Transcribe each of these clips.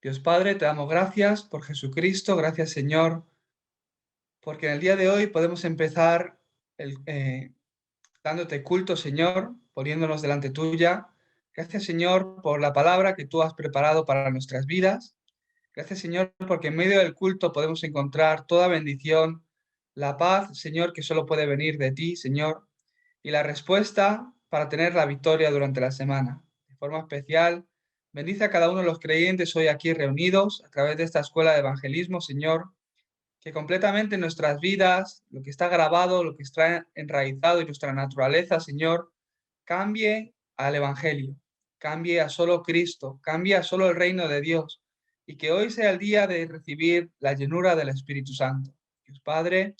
Dios Padre, te damos gracias por Jesucristo, gracias Señor, porque en el día de hoy podemos empezar el, dándote culto, Señor, poniéndonos delante tuya. Gracias Señor por la palabra que tú has preparado para nuestras vidas. Gracias Señor porque en medio del culto podemos encontrar toda bendición, la paz, Señor, que solo puede venir de ti, Señor, y la respuesta para tener la victoria durante la semana. De forma especial, bendice a cada uno de los creyentes hoy aquí reunidos a través de esta escuela de evangelismo, Señor, que completamente en nuestras vidas, lo que está grabado, lo que está enraizado en nuestra naturaleza, Señor, cambie al Evangelio, cambie a solo Cristo, cambie a solo el reino de Dios, y que hoy sea el día de recibir la llenura del Espíritu Santo. Dios Padre,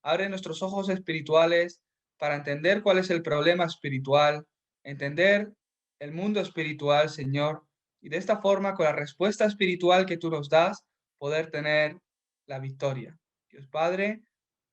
abre nuestros ojos espirituales para entender cuál es el problema espiritual, entender el mundo espiritual, Señor, y de esta forma, con la respuesta espiritual que tú nos das, poder tener la victoria. Dios Padre,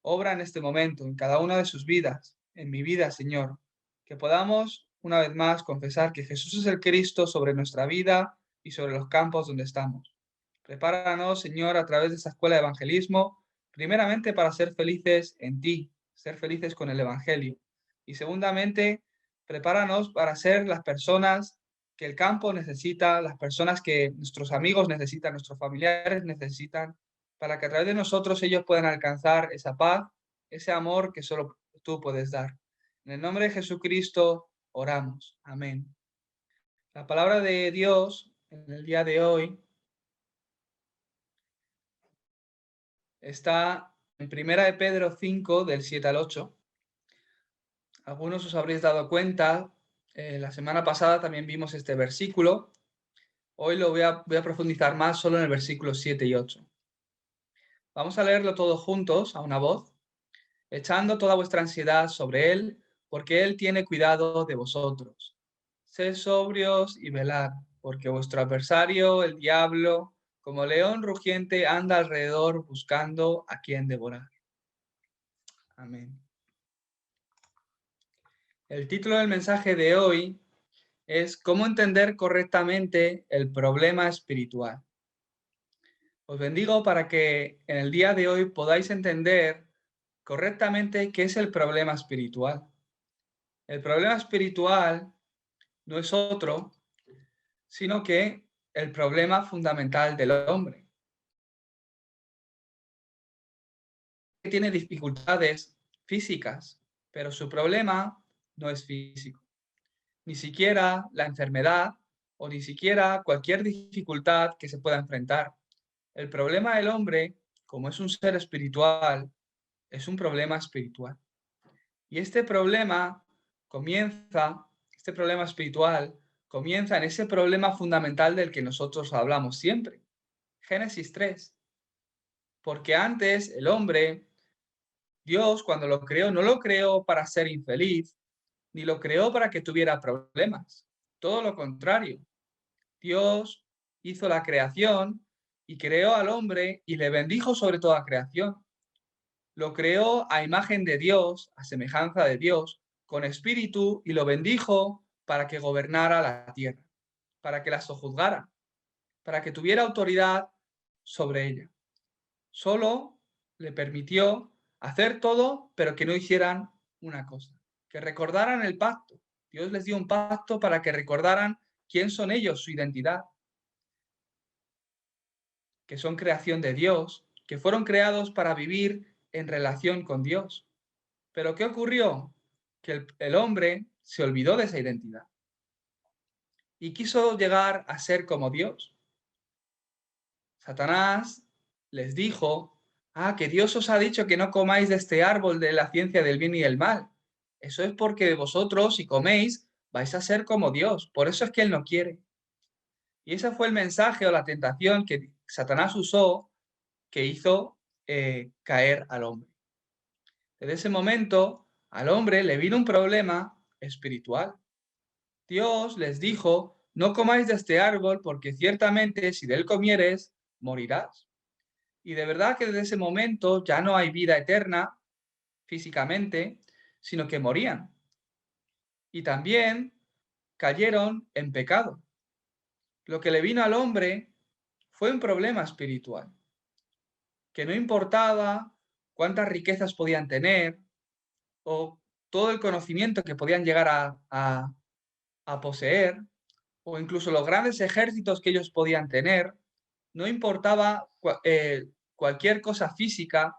obra en este momento, en cada una de sus vidas, en mi vida, Señor, que podamos una vez más confesar que Jesús es el Cristo sobre nuestra vida y sobre los campos donde estamos. Prepáranos, Señor, a través de esta escuela de evangelismo, primeramente para ser felices en ti, ser felices con el Evangelio. Y segundamente, prepáranos para ser las personas que el campo necesita, las personas que nuestros amigos necesitan, nuestros familiares necesitan, para que a través de nosotros ellos puedan alcanzar esa paz, ese amor que solo tú puedes dar. En el nombre de Jesucristo oramos. Amén. La palabra de Dios en el día de hoy está en Primera de Pedro 5, del 7 al 8. Algunos os habréis dado cuenta, la semana pasada también vimos este versículo. Hoy lo voy a profundizar más solo en el versículo 7 y 8. Vamos a leerlo todos juntos a una voz, echando toda vuestra ansiedad sobre Él, porque Él tiene cuidado de vosotros. Sed sobrios y velad, porque vuestro adversario, el diablo, como león rugiente, anda alrededor buscando a quien devorar. Amén. El título del mensaje de hoy es ¿Cómo entender correctamente el problema espiritual? Os bendigo para que en el día de hoy podáis entender correctamente qué es el problema espiritual. El problema espiritual no es otro, sino que el problema fundamental del hombre. Tiene dificultades físicas, pero su problema no es físico. Ni siquiera la enfermedad o ni siquiera cualquier dificultad que se pueda enfrentar. El problema del hombre, como es un ser espiritual, es un problema espiritual. Y este problema espiritual comienza en ese problema fundamental del que nosotros hablamos siempre. Génesis 3. Porque antes el hombre, Dios cuando lo creó, no lo creó para ser infeliz, ni lo creó para que tuviera problemas. Todo lo contrario. Dios hizo la creación y creó al hombre y le bendijo sobre toda creación. Lo creó a imagen de Dios, a semejanza de Dios, con espíritu y lo bendijo para que gobernara la tierra, para que la sojuzgara, para que tuviera autoridad sobre ella. Solo le permitió hacer todo, pero que no hicieran una cosa, que recordaran el pacto. Dios les dio un pacto para que recordaran quién son ellos, su identidad, que son creación de Dios, que fueron creados para vivir en relación con Dios. Pero ¿qué ocurrió? Que el hombre se olvidó de esa identidad y quiso llegar a ser como Dios. Satanás les dijo, que Dios os ha dicho que no comáis de este árbol de la ciencia del bien y del mal. Eso es porque vosotros, si coméis, vais a ser como Dios. Por eso es que Él no quiere. Y ese fue el mensaje o la tentación que Satanás usó que hizo caer al hombre. Desde ese momento, al hombre le vino un problema espiritual. Dios les dijo, no comáis de este árbol porque ciertamente si de él comieres, morirás. Y de verdad que desde ese momento ya no hay vida eterna físicamente, sino que morían. Y también cayeron en pecado. Lo que le vino al hombre fue un problema espiritual, que no importaba cuántas riquezas podían tener o todo el conocimiento que podían llegar a poseer, o incluso los grandes ejércitos que ellos podían tener, no importaba cualquier cosa física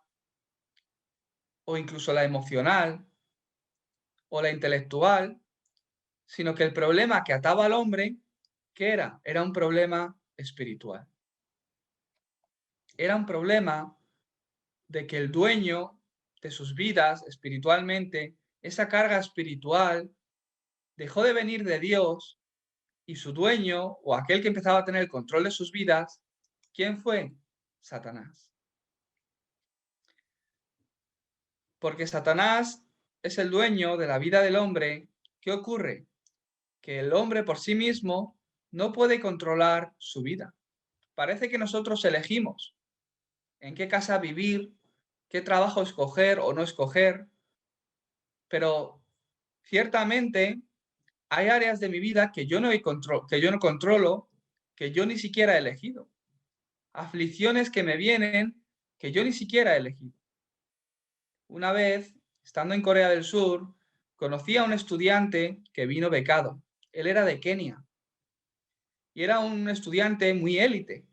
o incluso la emocional o la intelectual, sino que el problema que ataba al hombre, ¿qué era? Era un problema espiritual. Era un problema de que el dueño de sus vidas espiritualmente, esa carga espiritual, dejó de venir de Dios y su dueño o aquel que empezaba a tener el control de sus vidas, ¿quién fue? Satanás. Porque Satanás es el dueño de la vida del hombre. ¿Qué ocurre? Que el hombre por sí mismo no puede controlar su vida. Parece que nosotros elegimos en qué casa vivir, qué trabajo escoger o no escoger, pero ciertamente hay áreas de mi vida que yo no controlo, que yo ni siquiera he elegido. Aflicciones que me vienen que yo ni siquiera he elegido. Una vez, estando en Corea del Sur, conocí a un estudiante que vino becado. Él era de Kenia y era un estudiante muy élite.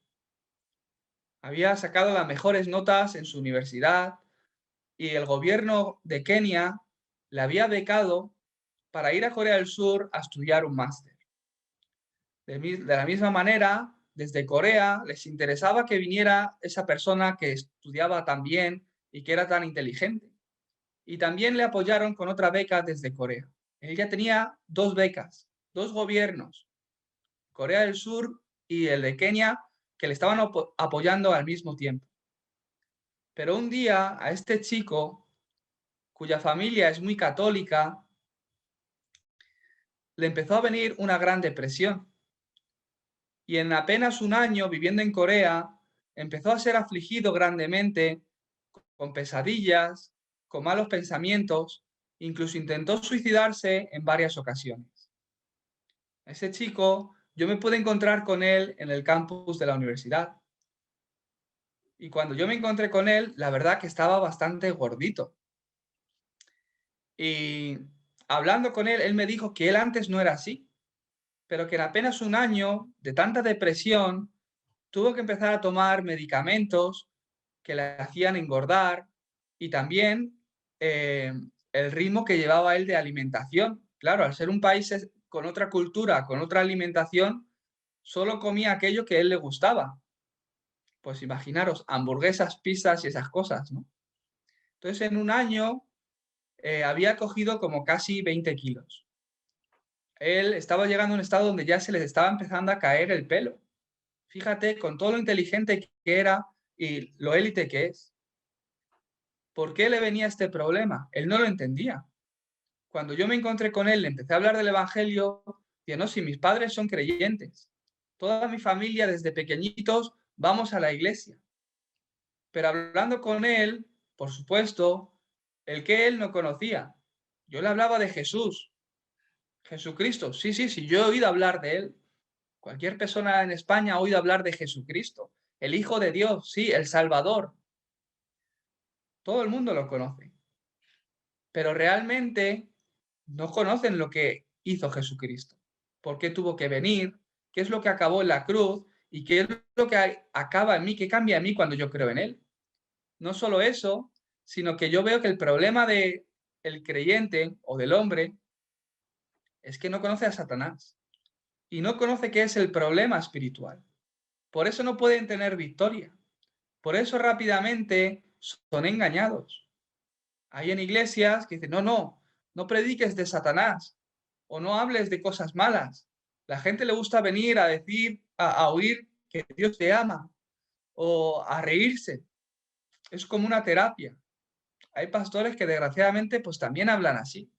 Había sacado las mejores notas en su universidad y el gobierno de Kenia le había becado para ir a Corea del Sur a estudiar un máster. De la misma manera, desde Corea les interesaba que viniera esa persona que estudiaba tan bien y que era tan inteligente. Y también le apoyaron con otra beca desde Corea. Él ya tenía 2 becas, 2 gobiernos, Corea del Sur y el de Kenia, que le estaban apoyando al mismo tiempo. Pero un día a este chico, cuya familia es muy católica, le empezó a venir una gran depresión. Y en apenas un año viviendo en Corea, empezó a ser afligido grandemente, con pesadillas, con malos pensamientos, incluso intentó suicidarse en varias ocasiones. Ese chico, yo me pude encontrar con él en el campus de la universidad. Y cuando yo me encontré con él, la verdad que estaba bastante gordito. Y hablando con él, él me dijo que él antes no era así, pero que en apenas un año de tanta depresión, tuvo que empezar a tomar medicamentos que le hacían engordar y también el ritmo que llevaba él de alimentación. Claro, al ser un país con otra cultura, con otra alimentación, solo comía aquello que a él le gustaba. Pues imaginaros, hamburguesas, pizzas y esas cosas, ¿no? Entonces, en un año había cogido como casi 20 kilos. Él estaba llegando a un estado donde ya se les estaba empezando a caer el pelo. Fíjate, con todo lo inteligente que era y lo élite que es. ¿Por qué le venía este problema? Él no lo entendía. Cuando yo me encontré con él, le empecé a hablar del Evangelio, y no, si mis padres son creyentes, toda mi familia desde pequeñitos vamos a la iglesia. Pero hablando con él, por supuesto, el que él no conocía. Yo le hablaba de Jesús, Jesucristo. Sí, sí, sí, yo he oído hablar de él. Cualquier persona en España ha oído hablar de Jesucristo, el Hijo de Dios, sí, el Salvador. Todo el mundo lo conoce. Pero realmente no conocen lo que hizo Jesucristo. ¿Por qué tuvo que venir? ¿Qué es lo que acabó en la cruz? ¿Y qué es lo que acaba en mí? ¿Qué cambia en mí cuando yo creo en él? No solo eso, sino que yo veo que el problema del creyente o del hombre es que no conoce a Satanás y no conoce qué es el problema espiritual. Por eso no pueden tener victoria. Por eso rápidamente son engañados. Hay en iglesias que dicen, no, no, no prediques de Satanás o no hables de cosas malas. La gente le gusta venir a decir, a oír que Dios te ama o a reírse. Es como una terapia. Hay pastores que desgraciadamente pues también hablan así.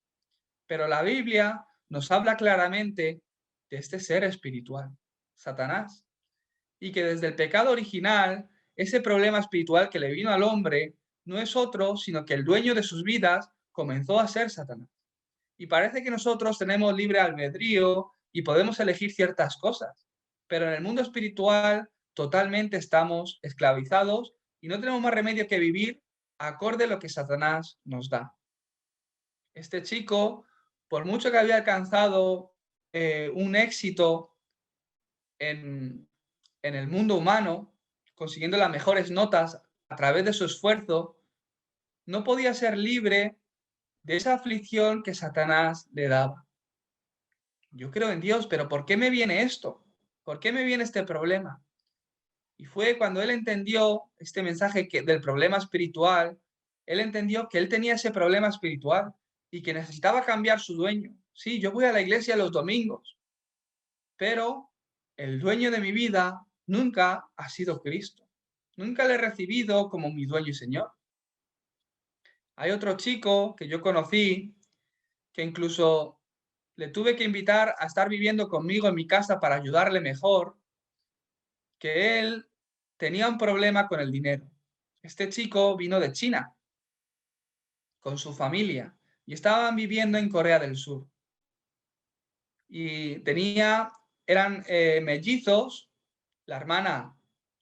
Pero la Biblia nos habla claramente de este ser espiritual, Satanás, y que desde el pecado original, ese problema espiritual que le vino al hombre no es otro, sino que el dueño de sus vidas comenzó a ser Satanás. Y parece que nosotros tenemos libre albedrío y podemos elegir ciertas cosas, pero en el mundo espiritual totalmente estamos esclavizados y no tenemos más remedio que vivir acorde a lo que Satanás nos da. Este chico, por mucho que había alcanzado un éxito en el mundo humano, consiguiendo las mejores notas a través de su esfuerzo, no podía ser libre de esa aflicción que Satanás le daba. Yo creo en Dios, pero ¿por qué me viene esto? ¿Por qué me viene este problema? Y fue cuando él entendió este mensaje del problema espiritual, él entendió que él tenía ese problema espiritual y que necesitaba cambiar su dueño. Sí, yo voy a la iglesia los domingos, pero el dueño de mi vida nunca ha sido Cristo. Nunca le he recibido como mi dueño y Señor. Hay otro chico que yo conocí que incluso le tuve que invitar a estar viviendo conmigo en mi casa para ayudarle mejor, que él tenía un problema con el dinero. Este chico vino de China con su familia y estaban viviendo en Corea del Sur. Y eran mellizos, la hermana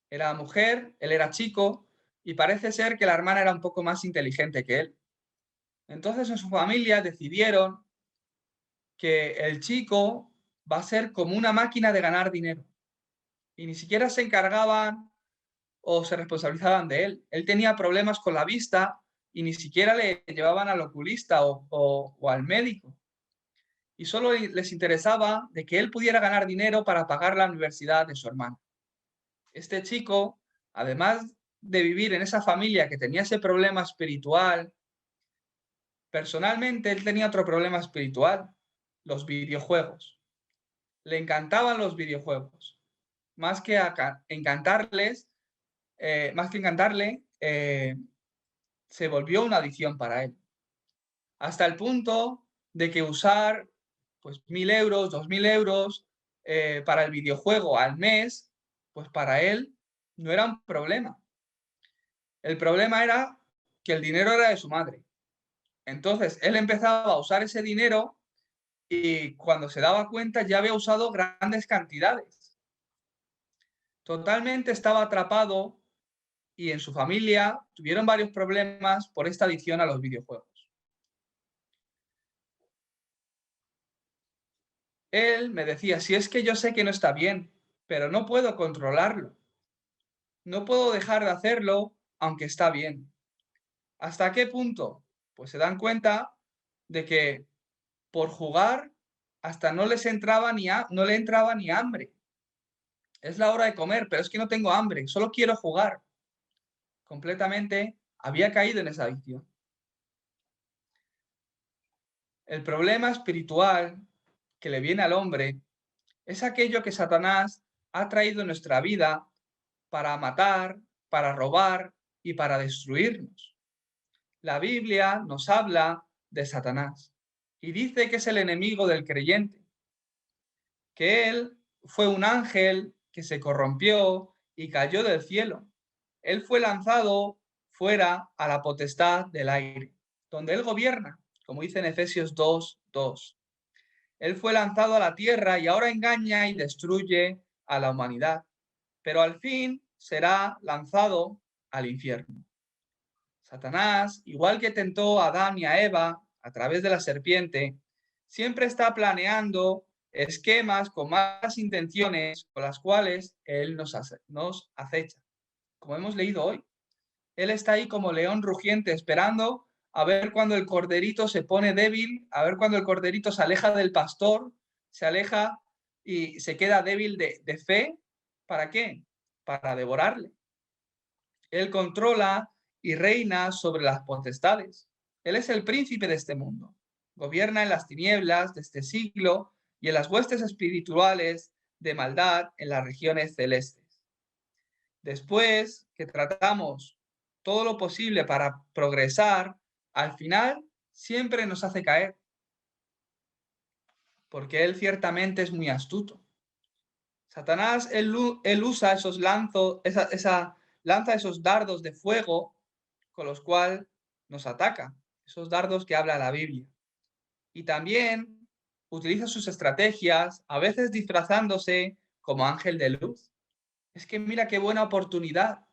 era mujer, él era chico, y parece ser que la hermana era un poco más inteligente que él. Entonces en su familia decidieron que el chico va a ser como una máquina de ganar dinero. Y ni siquiera se encargaban o se responsabilizaban de él. Él tenía problemas con la vista y ni siquiera le llevaban al oculista o al médico. Y solo les interesaba de que él pudiera ganar dinero para pagar la universidad de su hermano. Este chico, además de vivir en esa familia que tenía ese problema espiritual, personalmente él tenía otro problema espiritual, los videojuegos. Le encantaban los videojuegos. Más que encantarles, más que encantarle, se volvió una adicción para él. Hasta el punto de que usar pues 1.000 euros, 2.000 euros para el videojuego al mes, pues para él no era un problema. El problema era que el dinero era de su madre. Entonces él empezaba a usar ese dinero y cuando se daba cuenta ya había usado grandes cantidades. Totalmente estaba atrapado y en su familia tuvieron varios problemas por esta adicción a los videojuegos. Él me decía, si es que yo sé que no está bien, pero no puedo controlarlo. No puedo dejar de hacerlo aunque está bien. ¿Hasta qué punto? Pues se dan cuenta de que por jugar hasta no les entraba no le entraba ni hambre. Es la hora de comer, pero es que no tengo hambre, solo quiero jugar. Completamente había caído en esa adicción. El problema espiritual que le viene al hombre es aquello que Satanás ha traído en nuestra vida para matar, para robar y para destruirnos. La Biblia nos habla de Satanás y dice que es el enemigo del creyente, que él fue un ángel que se corrompió y cayó del cielo. Él fue lanzado fuera a la potestad del aire, donde él gobierna, como dice en Efesios 2:2. Él fue lanzado a la tierra y ahora engaña y destruye a la humanidad, pero al fin será lanzado al infierno. Satanás, igual que tentó a Adán y a Eva a través de la serpiente, siempre está planeando esquemas con malas intenciones con las cuales él nos acecha. Como hemos leído hoy, él está ahí como león rugiente esperando a ver cuando el corderito se pone débil, a ver cuando el corderito se aleja del pastor, se aleja y se queda débil de fe. ¿Para qué? Para devorarle. Él controla y reina sobre las potestades. Él es el príncipe de este mundo. Gobierna en las tinieblas de este siglo y en las huestes espirituales de maldad en las regiones celestes. Después que tratamos todo lo posible para progresar, al final siempre nos hace caer, porque él ciertamente es muy astuto. Satanás, él usa esos lanza esos dardos de fuego con los cuales nos ataca, esos dardos que habla la Biblia. Y también utiliza sus estrategias, a veces disfrazándose como ángel de luz. Es que mira qué buena oportunidad.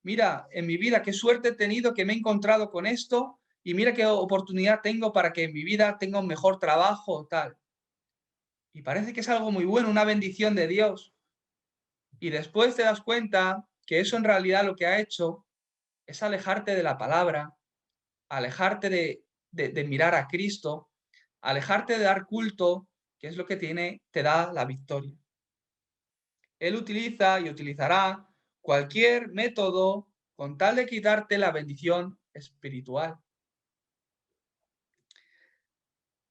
Mira, en mi vida qué suerte he tenido que me he encontrado con esto y mira qué oportunidad tengo para que en mi vida tenga un mejor trabajo o tal. Y parece que es algo muy bueno, una bendición de Dios. Y después te das cuenta que eso en realidad lo que ha hecho es alejarte de la palabra, alejarte de mirar a Cristo, alejarte de dar culto, que es lo que te da la victoria. Él utiliza y utilizará cualquier método con tal de quitarte la bendición espiritual.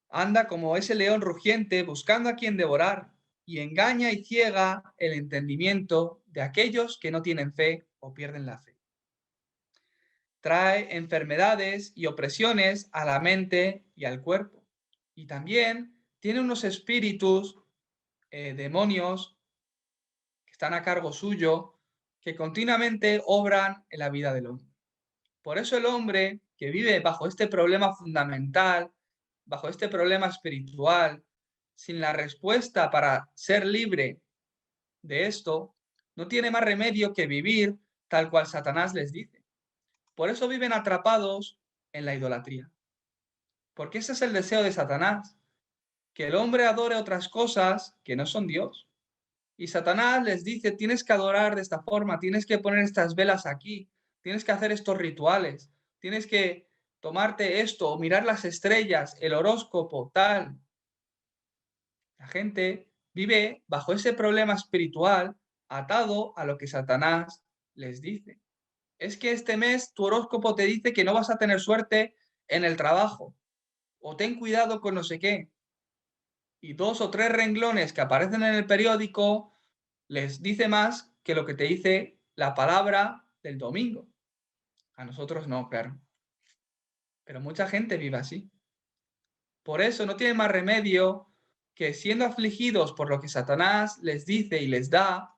Anda como ese león rugiente buscando a quien devorar y engaña y ciega el entendimiento de aquellos que no tienen fe o pierden la fe. Trae enfermedades y opresiones a la mente y al cuerpo. Y también tiene unos espíritus, demonios, que están a cargo suyo, que continuamente obran en la vida del hombre. Por eso el hombre que vive bajo este problema fundamental, bajo este problema espiritual, sin la respuesta para ser libre de esto, no tiene más remedio que vivir tal cual Satanás les dice. Por eso viven atrapados en la idolatría. Porque ese es el deseo de Satanás, que el hombre adore otras cosas que no son Dios. Y Satanás les dice, tienes que adorar de esta forma, tienes que poner estas velas aquí, tienes que hacer estos rituales, tienes que tomarte esto, o mirar las estrellas, el horóscopo, tal. La gente vive bajo ese problema espiritual atado a lo que Satanás les dice. Es que este mes tu horóscopo te dice que no vas a tener suerte en el trabajo, o ten cuidado con no sé qué. Y 2 o 3 renglones que aparecen en el periódico les dice más que lo que te dice la palabra del domingo. A nosotros no, claro. Pero mucha gente vive así. Por eso no tiene más remedio que, siendo afligidos por lo que Satanás les dice y les da,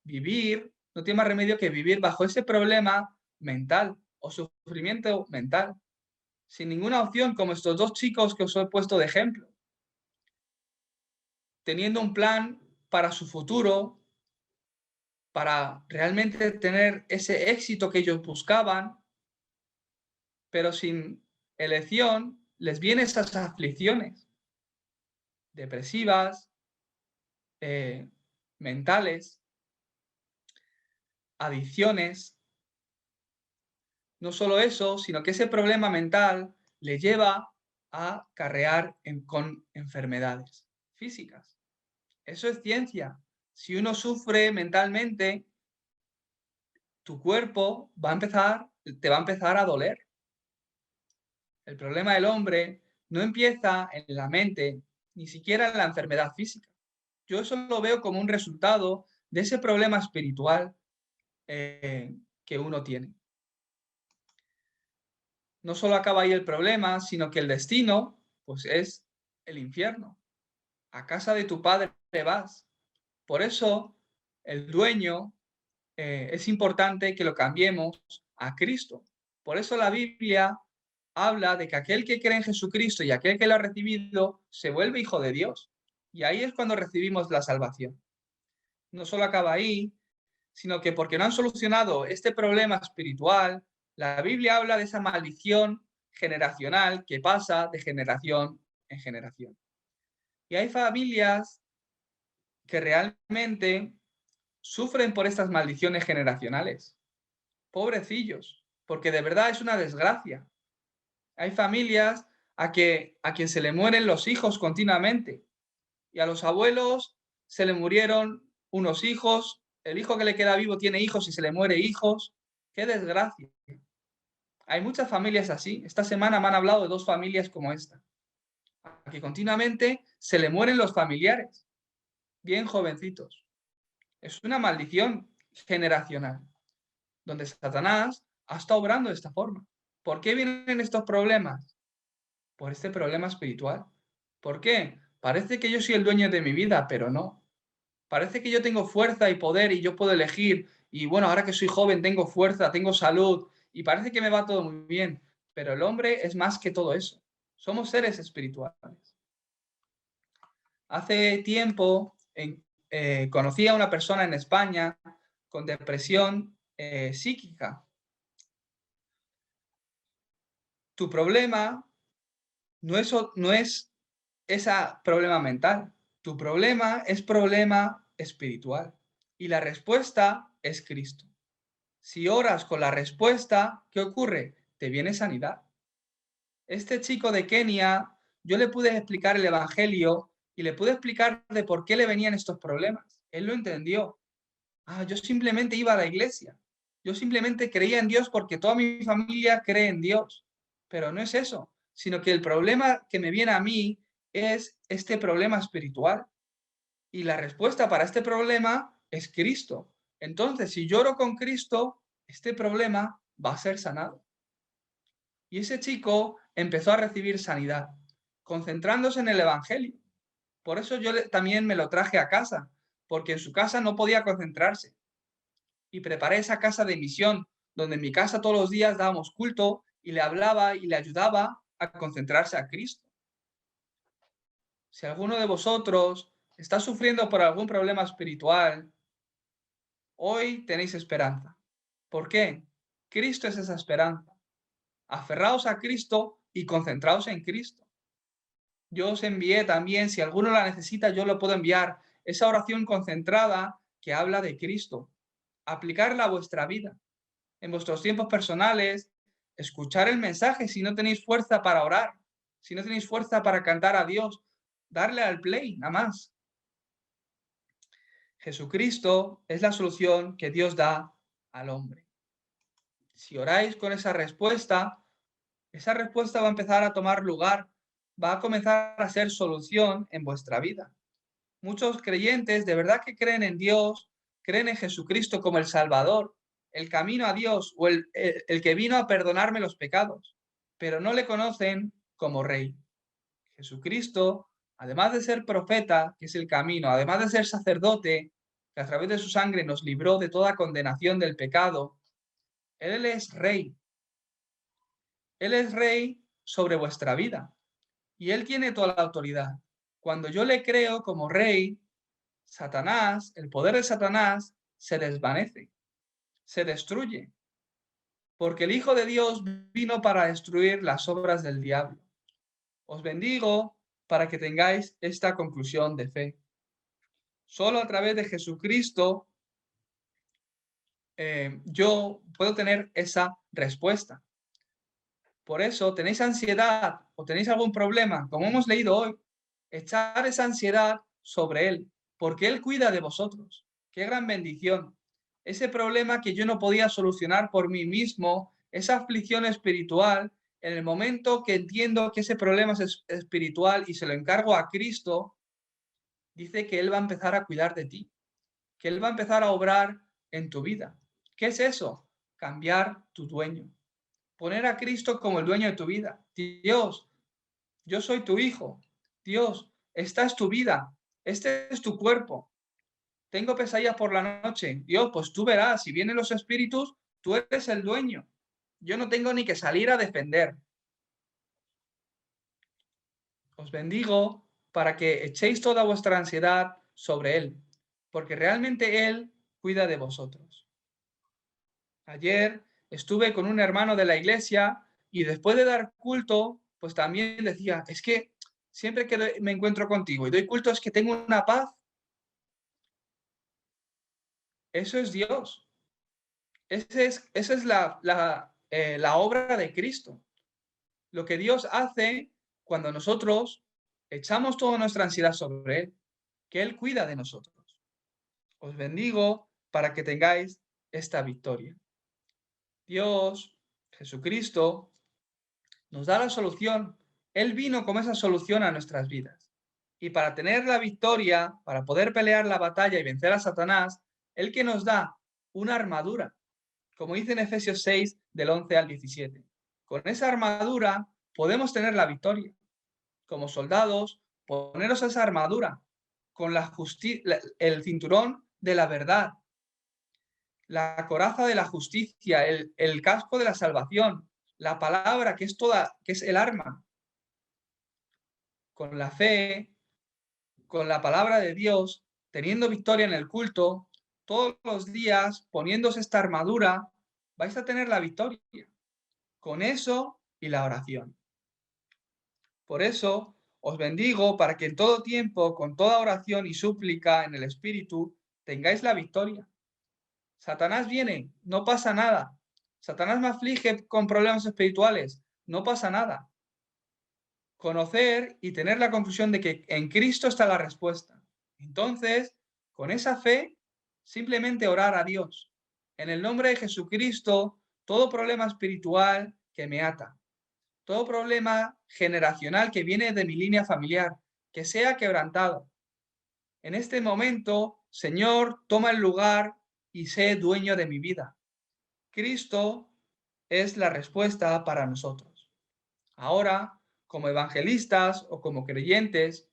vivir, no tiene más remedio que vivir bajo ese problema mental o sufrimiento mental, sin ninguna opción, como estos 2 chicos que os he puesto de ejemplo, teniendo un plan para su futuro, para realmente tener ese éxito que ellos buscaban, pero sin elección les vienen esas aflicciones depresivas, mentales, adicciones. No solo eso, sino que ese problema mental le lleva a acarrear con enfermedades físicas. Eso es ciencia. Si uno sufre mentalmente, tu cuerpo te va a empezar a doler. El problema del hombre no empieza en la mente, ni siquiera en la enfermedad física. Yo eso lo veo como un resultado de ese problema espiritual que uno tiene. No solo acaba ahí el problema, sino que el destino, pues, es el infierno. A casa de tu padre vas. Por eso, el dueño es importante que lo cambiemos a Cristo. Por eso la Biblia habla de que aquel que cree en Jesucristo y aquel que lo ha recibido se vuelve hijo de Dios. Y ahí es cuando recibimos la salvación. No solo acaba ahí, sino que porque no han solucionado este problema espiritual, la Biblia habla de esa maldición generacional que pasa de generación en generación. Y hay familias que realmente sufren por estas maldiciones generacionales. Pobrecillos, porque de verdad es una desgracia. Hay familias a quien se le mueren los hijos continuamente y a los abuelos se le murieron unos hijos, el hijo que le queda vivo tiene hijos y se le muere hijos. ¡Qué desgracia! Hay muchas familias así. Esta semana me han hablado de 2 familias como esta, a que continuamente se le mueren los familiares, bien jovencitos. Es una maldición generacional, donde Satanás ha estado obrando de esta forma. ¿Por qué vienen estos problemas? Por este problema espiritual. ¿Por qué? Parece que yo soy el dueño de mi vida, pero no. Parece que yo tengo fuerza y poder y yo puedo elegir. Y bueno, ahora que soy joven tengo fuerza, tengo salud y parece que me va todo muy bien. Pero el hombre es más que todo eso. Somos seres espirituales. Hace tiempo conocí a una persona en España con depresión psíquica. Tu problema no es ese problema mental. Tu problema es problema espiritual. Y la respuesta es Cristo. Si oras con la respuesta, ¿qué ocurre? Te viene sanidad. Este chico de Kenia, yo le pude explicar el Evangelio y le pude explicar de por qué le venían estos problemas. Él lo entendió. Yo simplemente iba a la iglesia. Yo simplemente creía en Dios porque toda mi familia cree en Dios. Pero no es eso, sino que el problema que me viene a mí es este problema espiritual. Y la respuesta para este problema es Cristo. Entonces, si lloro con Cristo, este problema va a ser sanado. Y ese chico empezó a recibir sanidad, concentrándose en el Evangelio. Por eso yo también me lo traje a casa, porque en su casa no podía concentrarse. Y preparé esa casa de misión, donde en mi casa todos los días dábamos culto y le hablaba y le ayudaba a concentrarse a Cristo. Si alguno de vosotros está sufriendo por algún problema espiritual, hoy tenéis esperanza. ¿Por qué? Cristo es esa esperanza. Aferraos a Cristo y concentraos en Cristo. Yo os envié también, si alguno la necesita, yo lo puedo enviar, esa oración concentrada que habla de Cristo. Aplicarla a vuestra vida, en vuestros tiempos personales, escuchar el mensaje si no tenéis fuerza para orar, si no tenéis fuerza para cantar a Dios, darle al play, nada más. Jesucristo es la solución que Dios da al hombre. Si oráis con esa respuesta va a empezar a tomar lugar, va a comenzar a ser solución en vuestra vida. Muchos creyentes de verdad que creen en Dios, creen en Jesucristo como el Salvador, el camino a Dios o el que vino a perdonarme los pecados, pero no le conocen como Rey. Jesucristo, además de ser profeta, que es el camino, además de ser sacerdote, que a través de su sangre nos libró de toda condenación del pecado, Él es Rey. Él es Rey sobre vuestra vida y Él tiene toda la autoridad. Cuando yo le creo como Rey, Satanás, el poder de Satanás, se desvanece, se destruye, porque el Hijo de Dios vino para destruir las obras del diablo. Os bendigo para que tengáis esta conclusión de fe. Solo a través de Jesucristo yo puedo tener esa respuesta. Por eso tenéis ansiedad o tenéis algún problema, como hemos leído hoy, echar esa ansiedad sobre Él, porque Él cuida de vosotros. ¡Qué gran bendición! Ese problema que yo no podía solucionar por mí mismo, esa aflicción espiritual, en el momento que entiendo que ese problema es espiritual y se lo encargo a Cristo, dice que Él va a empezar a cuidar de ti, que Él va a empezar a obrar en tu vida. ¿Qué es eso? Cambiar tu dueño. Poner a Cristo como el dueño de tu vida. Dios, yo soy tu hijo. Dios, esta es tu vida. Este es tu cuerpo. Tengo pesadillas por la noche. Dios, pues tú verás, si vienen los espíritus, tú eres el dueño. Yo no tengo ni que salir a defender. Os bendigo para que echéis toda vuestra ansiedad sobre Él, porque realmente Él cuida de vosotros. Ayer estuve con un hermano de la iglesia y después de dar culto, pues también decía, es que siempre que me encuentro contigo y doy culto es que tengo una paz. Eso es Dios. Esa es la obra de Cristo. Lo que Dios hace cuando nosotros echamos toda nuestra ansiedad sobre Él, que Él cuida de nosotros. Os bendigo para que tengáis esta victoria. Dios, Jesucristo, nos da la solución. Él vino como esa solución a nuestras vidas. Y para tener la victoria, para poder pelear la batalla y vencer a Satanás, Él que nos da una armadura, como dice en Efesios 6, del 11 al 17. Con esa armadura podemos tener la victoria. Como soldados, poneros esa armadura, con el cinturón de la verdad, la coraza de la justicia, el casco de la salvación, la palabra que es toda, que es el arma. Con la fe, con la palabra de Dios, teniendo victoria en el culto, todos los días, poniéndose esta armadura, vais a tener la victoria. Con eso y la oración. Por eso os bendigo para que en todo tiempo, con toda oración y súplica en el Espíritu, tengáis la victoria. Satanás viene, no pasa nada. Satanás me aflige con problemas espirituales, no pasa nada. Conocer y tener la conclusión de que en Cristo está la respuesta. Entonces, con esa fe, simplemente orar a Dios. En el nombre de Jesucristo, todo problema espiritual que me ata, todo problema generacional que viene de mi línea familiar, que sea quebrantado. En este momento, Señor, toma el lugar y sé dueño de mi vida. Cristo es la respuesta para nosotros. Ahora, como evangelistas o como creyentes,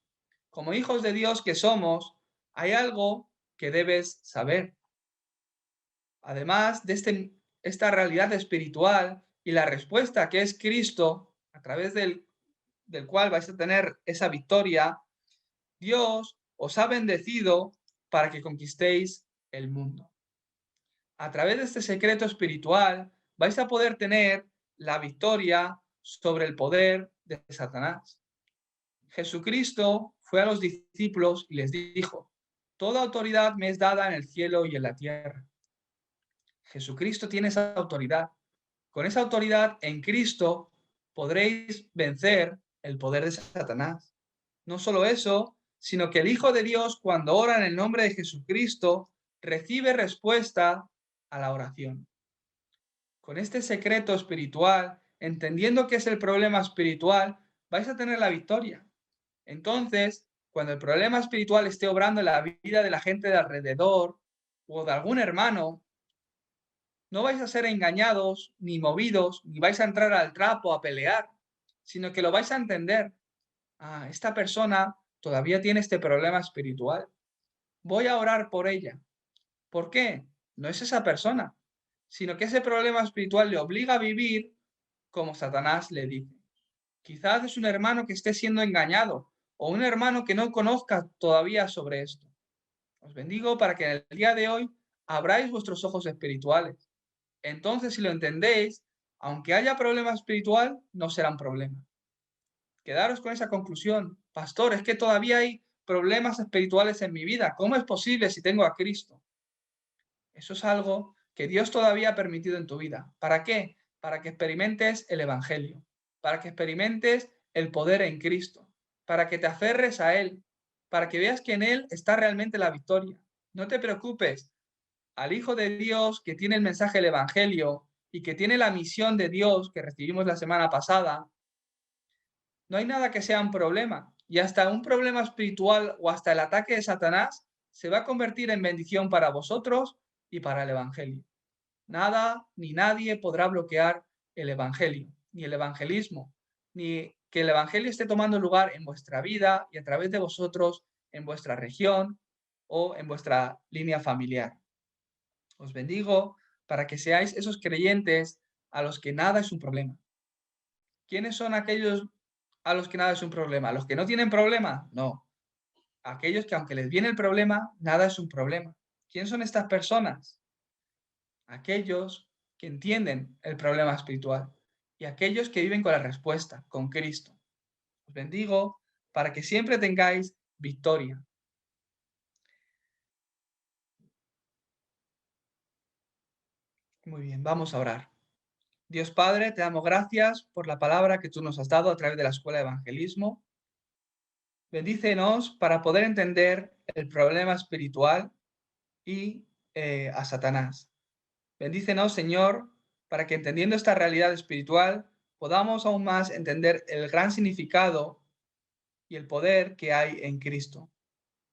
como hijos de Dios que somos, hay algo que debes saber. Además de esta realidad espiritual y la respuesta que es Cristo, a través del cual vais a tener esa victoria, Dios os ha bendecido para que conquistéis el mundo. A través de este secreto espiritual vais a poder tener la victoria sobre el poder de Satanás. Jesucristo fue a los discípulos y les dijo: toda autoridad me es dada en el cielo y en la tierra. Jesucristo tiene esa autoridad. Con esa autoridad en Cristo podréis vencer el poder de Satanás. No solo eso, sino que el Hijo de Dios, cuando ora en el nombre de Jesucristo, recibe respuesta a la oración. Con este secreto espiritual, entendiendo qué es el problema espiritual, vais a tener la victoria. Entonces, cuando el problema espiritual esté obrando en la vida de la gente de alrededor o de algún hermano, no vais a ser engañados, ni movidos, ni vais a entrar al trapo a pelear, sino que lo vais a entender. Ah, esta persona todavía tiene este problema espiritual. Voy a orar por ella. ¿Por qué? No es esa persona, sino que ese problema espiritual le obliga a vivir como Satanás le dice. Quizás es un hermano que esté siendo engañado o un hermano que no conozca todavía sobre esto. Os bendigo para que en el día de hoy abráis vuestros ojos espirituales. Entonces, si lo entendéis, aunque haya problema espiritual, no será un problema. Quedaros con esa conclusión. Pastor, es que todavía hay problemas espirituales en mi vida. ¿Cómo es posible si tengo a Cristo? Eso es algo que Dios todavía ha permitido en tu vida. ¿Para qué? Para que experimentes el Evangelio, para que experimentes el poder en Cristo, para que te aferres a Él, para que veas que en Él está realmente la victoria. No te preocupes. Al Hijo de Dios que tiene el mensaje del Evangelio y que tiene la misión de Dios que recibimos la semana pasada, no hay nada que sea un problema. Y hasta un problema espiritual o hasta el ataque de Satanás se va a convertir en bendición para vosotros y para el Evangelio. Nada ni nadie podrá bloquear el Evangelio, ni el evangelismo, ni que el Evangelio esté tomando lugar en vuestra vida y a través de vosotros en vuestra región o en vuestra línea familiar. Os bendigo para que seáis esos creyentes a los que nada es un problema. ¿Quiénes son aquellos a los que nada es un problema? ¿Los que no tienen problema? No. Aquellos que aunque les viene el problema, nada es un problema. ¿Quién son estas personas? Aquellos que entienden el problema espiritual y aquellos que viven con la respuesta, con Cristo. Os bendigo para que siempre tengáis victoria. Muy bien, vamos a orar. Dios Padre, te damos gracias por la palabra que tú nos has dado a través de la Escuela de Evangelismo. Bendícenos para poder entender el problema espiritual y a Satanás. Bendícenos, Señor, para que entendiendo esta realidad espiritual podamos aún más entender el gran significado y el poder que hay en Cristo.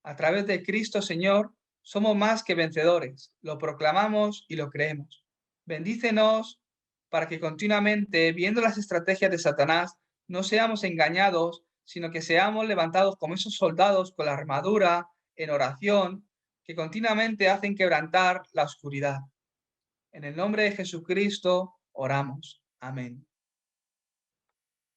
A través de Cristo, Señor, somos más que vencedores. Lo proclamamos y lo creemos. Bendícenos para que continuamente, viendo las estrategias de Satanás, no seamos engañados, sino que seamos levantados como esos soldados con la armadura, en oración, que continuamente hacen quebrantar la oscuridad. En el nombre de Jesucristo oramos. Amén.